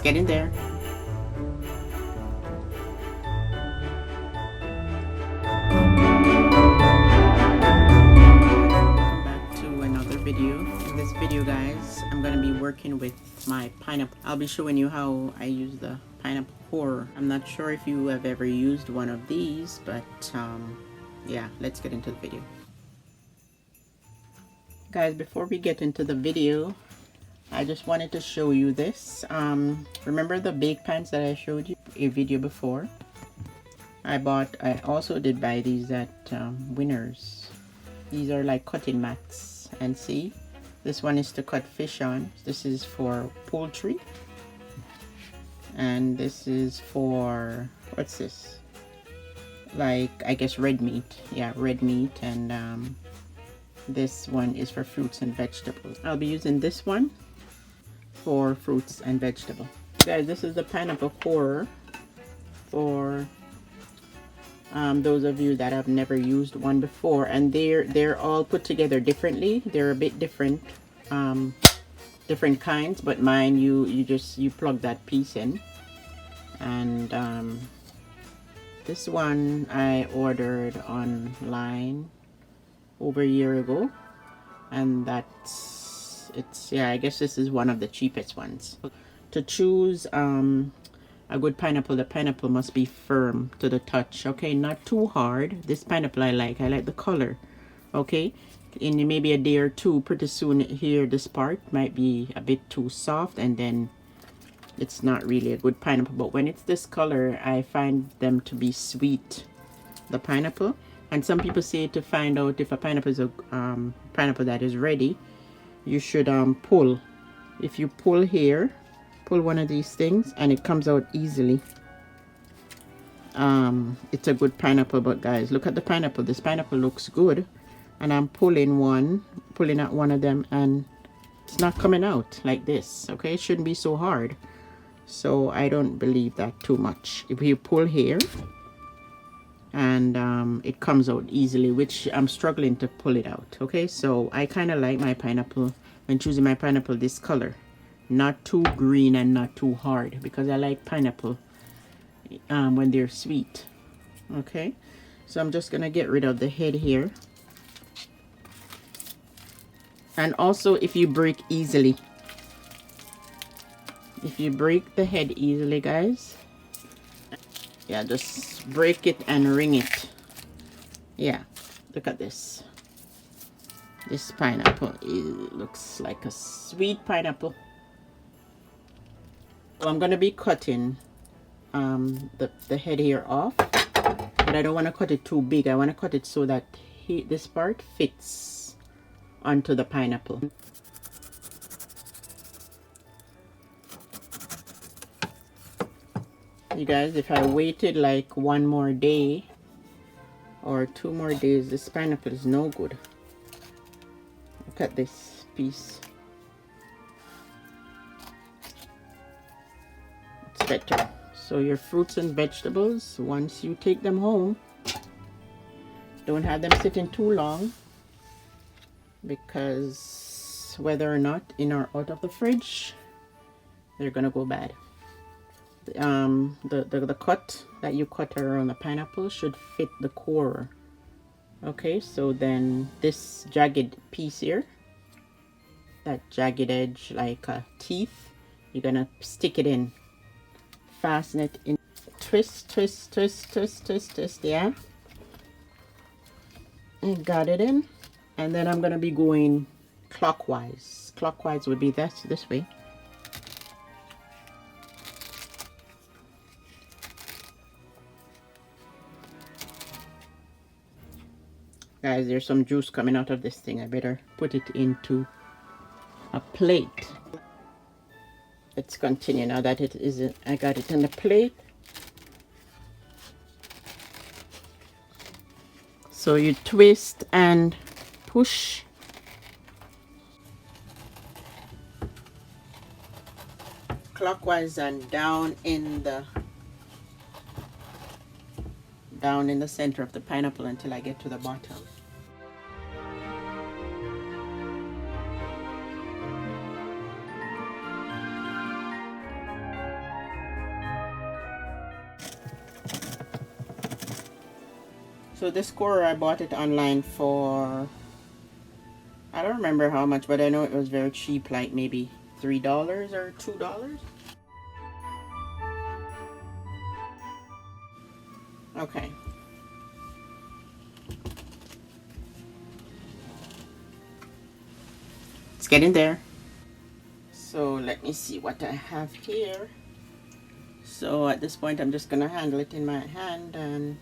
Get in there. Welcome back to another video. In this video, guys, I'm going to be working with my pineapple. I'll be showing you how I use the pineapple core. I'm not sure if you have ever used one of these, but yeah, let's get into the video. Guys, before we get into the video, I just wanted to show you this. Remember the bake pans that I showed you a video before? I also did buy these at Winners. These are like cutting mats, and see, this one is to cut fish on. This is for poultry, and this is for, what's this, like, I guess red meat. Yeah, red meat. And this one is for fruits and vegetables. I'll be using this one for fruits and vegetables. Guys, this is the pineapple core for those of you that have never used one before, and they're all put together differently. They're a bit different, different kinds, but mine you plug that piece in. And this one I ordered online over a year ago, and yeah, I guess this is one of the cheapest ones. To choose a good pineapple, the pineapple must be firm to the touch, okay, not too hard. This pineapple I like the color, okay. In maybe a day or two, pretty soon here this part might be a bit too soft, and then it's not really a good pineapple. But when it's this color, I find them to be sweet, the pineapple. And some people say to find out if a pineapple is a pineapple that is ready, you should pull. If you pull here, pull one of these things, and it comes out easily, it's a good pineapple. But guys, look at the pineapple. This pineapple looks good, and I'm pulling at one of them, and it's not coming out like this, okay. It shouldn't be so hard, so I don't believe that too much. If you pull here, and it comes out easily, which I'm struggling to pull it out, okay. So I kind of like my pineapple, when choosing my pineapple, this color, not too green and not too hard, because I like pineapple when they're sweet, okay. So I'm just gonna get rid of the head here. And also, if you break easily, if you break the head easily, guys, yeah, just break it and wring it. Yeah, look at this. This pineapple, it looks like a sweet pineapple. So I'm going to be cutting the head here off, but I don't want to cut it too big. I want to cut it so that this part fits onto the pineapple. You guys, if I waited like one more day or 2 more days, this pineapple is no good. Look at this piece. It's better. So your fruits and vegetables, once you take them home, don't have them sitting too long, because whether or not in or out of the fridge, they're gonna go bad. The cut that you cut around the pineapple should fit the core, okay. So then this jagged piece here, that jagged edge like a teeth, you're gonna stick it in, fasten it in, twist, twist, twist, twist, twist, twist. Yeah, I got it in. And then I'm gonna be going clockwise. Clockwise would be this way. Guys, there's some juice coming out of this thing. I better put it into a plate. Let's continue now that I got it in the plate. So you twist and push. Clockwise and down in the center of the pineapple until I get to the bottom. So this corer, I bought it online for, I don't remember how much, but I know it was very cheap, like maybe $3 or $2. Okay. It's getting there. So let me see what I have here. So at this point, I'm just gonna handle it in my hand, and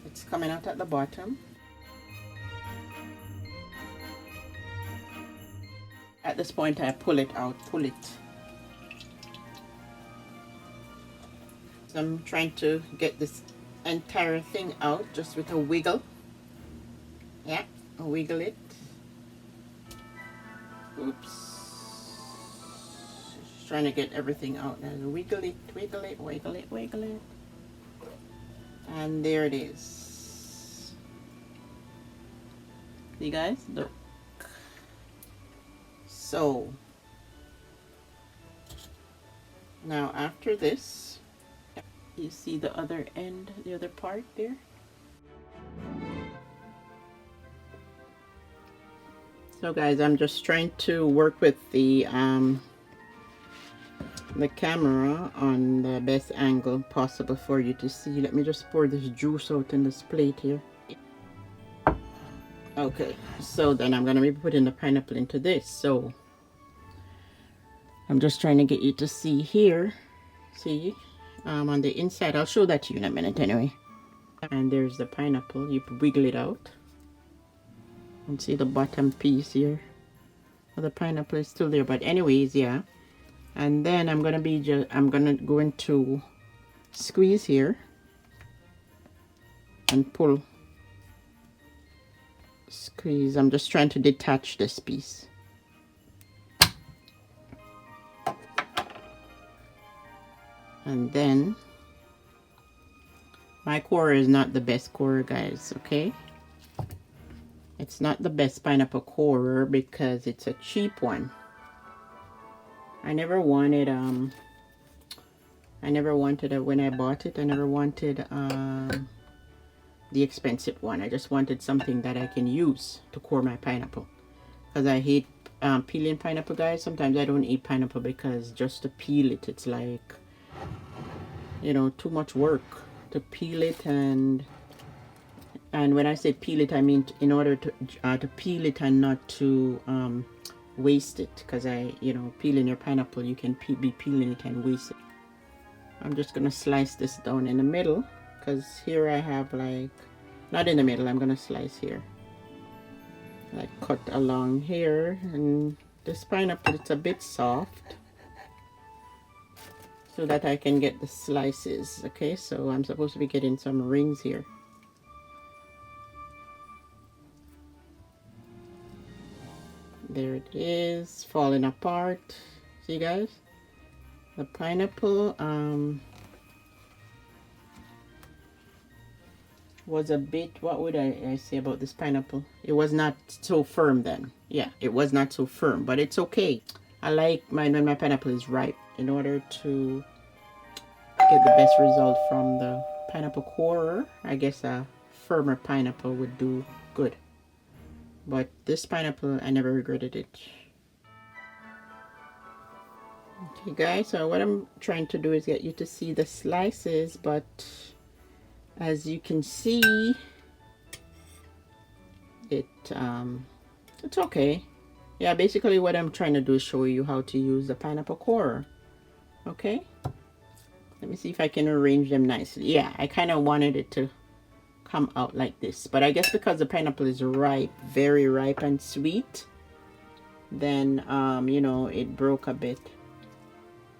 it's coming out at the bottom. At this point, I pull it out, pull it. So I'm trying to get this entire thing out just with a wiggle. Yeah, wiggle it. Oops. Just trying to get everything out now. Wiggle it, wiggle it, wiggle it, wiggle it. And there it is. You guys, look. So now after this, you see the other end, the other part there? So guys, I'm just trying to work with the camera on the best angle possible for you to see. Let me just pour this juice out in this plate here. Okay, so then I'm gonna be putting the pineapple into this. So I'm just trying to get you to see here. See, on the inside, I'll show that to you in a minute anyway. And there's the pineapple. You wiggle it out and see the bottom piece here. Well, the pineapple is still there, but anyways, yeah. And then I'm gonna go into squeeze here and pull. Squeeze. I'm just trying to detach this piece. And then my corer is not the best corer, guys, okay? It's not the best pineapple corer because it's a cheap one. I never wanted when I bought it, I never wanted the expensive one. I just wanted something that I can use to core my pineapple, because I hate peeling pineapple, guys. Sometimes I don't eat pineapple because just to peel it, it's like, you know, too much work to peel it. And when I say peel it, I mean in order to peel it and not to waste it, because you know, peeling your pineapple, you can be peeling it and waste it. I'm just gonna slice this down in the middle, because here I have, like, not in the middle, I'm gonna slice here, like cut along here. And this pineapple, it's a bit soft, so that I can get the slices. Okay, so I'm supposed to be getting some rings here. There it is, falling apart. See, guys, the pineapple was a bit, what would I say about this pineapple? It was not so firm then. Yeah, it was not so firm, but it's okay. I like when my pineapple is ripe. In order to get the best result from the pineapple corer, I guess a firmer pineapple would do good. But this pineapple, I never regretted it. Okay, guys, so what I'm trying to do is get you to see the slices, but as you can see, it's okay. Yeah, basically what I'm trying to do is show you how to use the pineapple corer. Okay, let me see if I can arrange them nicely. Yeah, I kind of wanted it to come out like this, but I guess because the pineapple is ripe, very ripe and sweet, then you know, it broke a bit.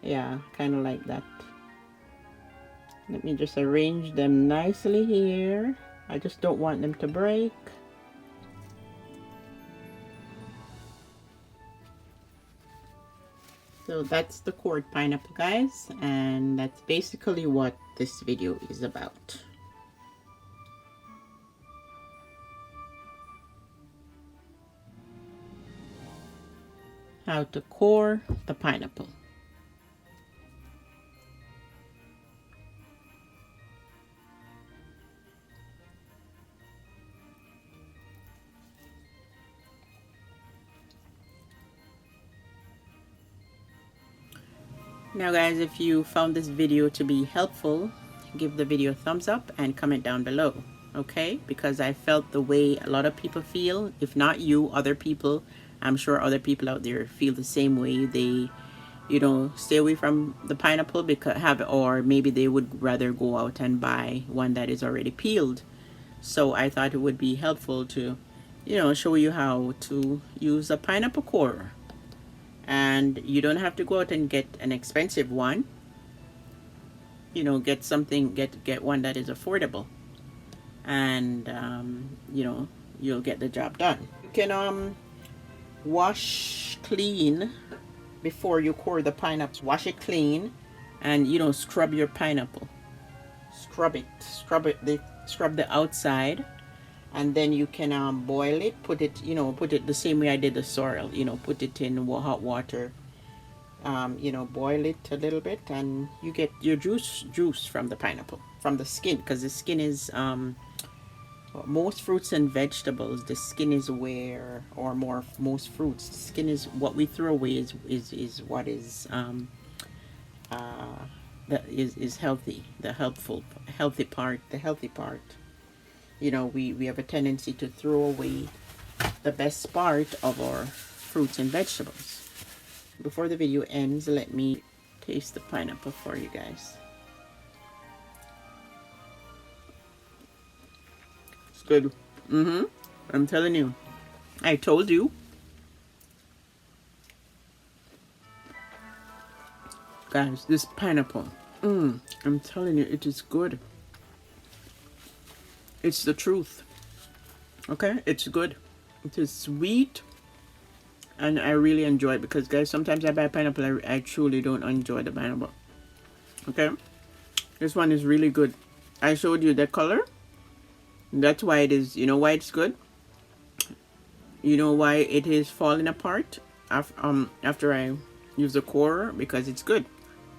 Yeah, kind of like that. Let me just arrange them nicely here. I just don't want them to break. So that's the cored pineapple, guys, and that's basically what this video is about. How to core the pineapple. Now guys, if you found this video to be helpful, give the video a thumbs up and comment down below, okay? Because I felt the way a lot of people feel. If not you, other people, I'm sure other people out there feel the same way. They, you know, stay away from the pineapple because or maybe they would rather go out and buy one that is already peeled. So I thought it would be helpful to, you know, show you how to use a pineapple corer. And you don't have to go out and get an expensive one. You know, get something, get one that is affordable, and you know, you'll get the job done. You can wash clean before you core the pineapple. Wash it clean, and you know, scrub your pineapple. Scrub the outside, and then you can boil it. Put it the same way I did the sorrel. You know, put it in hot water. You know, boil it a little bit, and you get your juice from the pineapple, from the skin, because the skin is most fruits and vegetables, the skin is where, or most fruits, the skin is what we throw away, is what is that is healthy, the healthy part. You know, we have a tendency to throw away the best part of our fruits and vegetables. Before the video ends, let me taste the pineapple for you guys. It's good. I'm telling you. I told you. Guys, this pineapple. I'm telling you, it is good. It's the truth. Okay? It's good. It is sweet. And I really enjoy it because, guys, sometimes I buy pineapple, I truly don't enjoy the pineapple. Okay? This one is really good. I showed you the color. That's why it is, you know why it's good? You know why it is falling apart after I use the corer? Because it's good.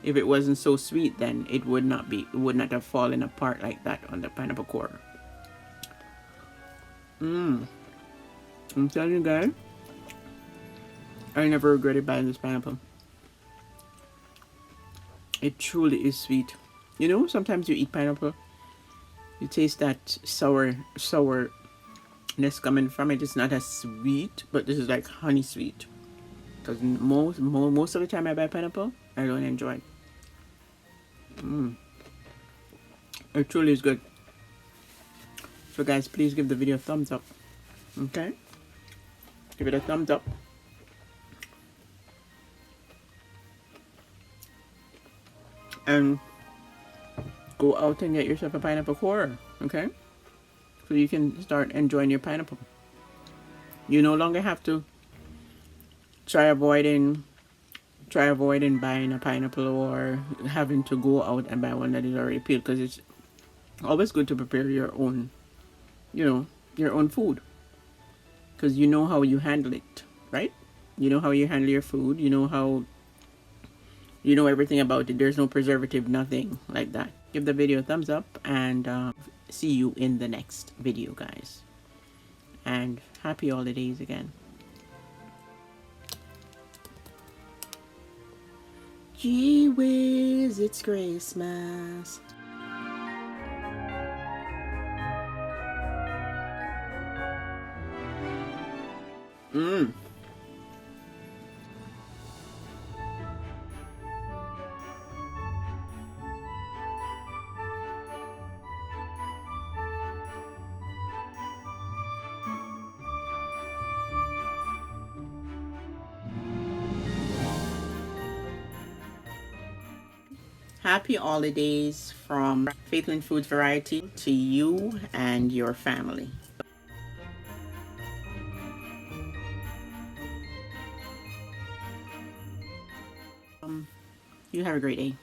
If it wasn't so sweet, then it would not have fallen apart like that on the pineapple corer. I'm telling you guys, I never regretted buying this pineapple. It truly is sweet. You know, sometimes you eat pineapple, you taste that sourness coming from it. It's not as sweet, but this is like honey sweet. Because most of the time I buy pineapple, I don't enjoy it. It truly is good. So guys, please give the video a thumbs up. Okay? Give it a thumbs up. And go out and get yourself a pineapple corer, okay? So you can start enjoying your pineapple. You no longer have to try avoiding buying a pineapple or having to go out and buy one that is already peeled, because it's always good to prepare your own, you know, your own food, because you know how you handle it, right? You know how you handle your food. You know everything about it. There's no preservative, nothing like that. Give the video a thumbs up, and see you in the next video, guys. And happy holidays again. Gee whiz, it's Christmas. Happy holidays from Faithland Foods Variety to you and your family. You have a great day.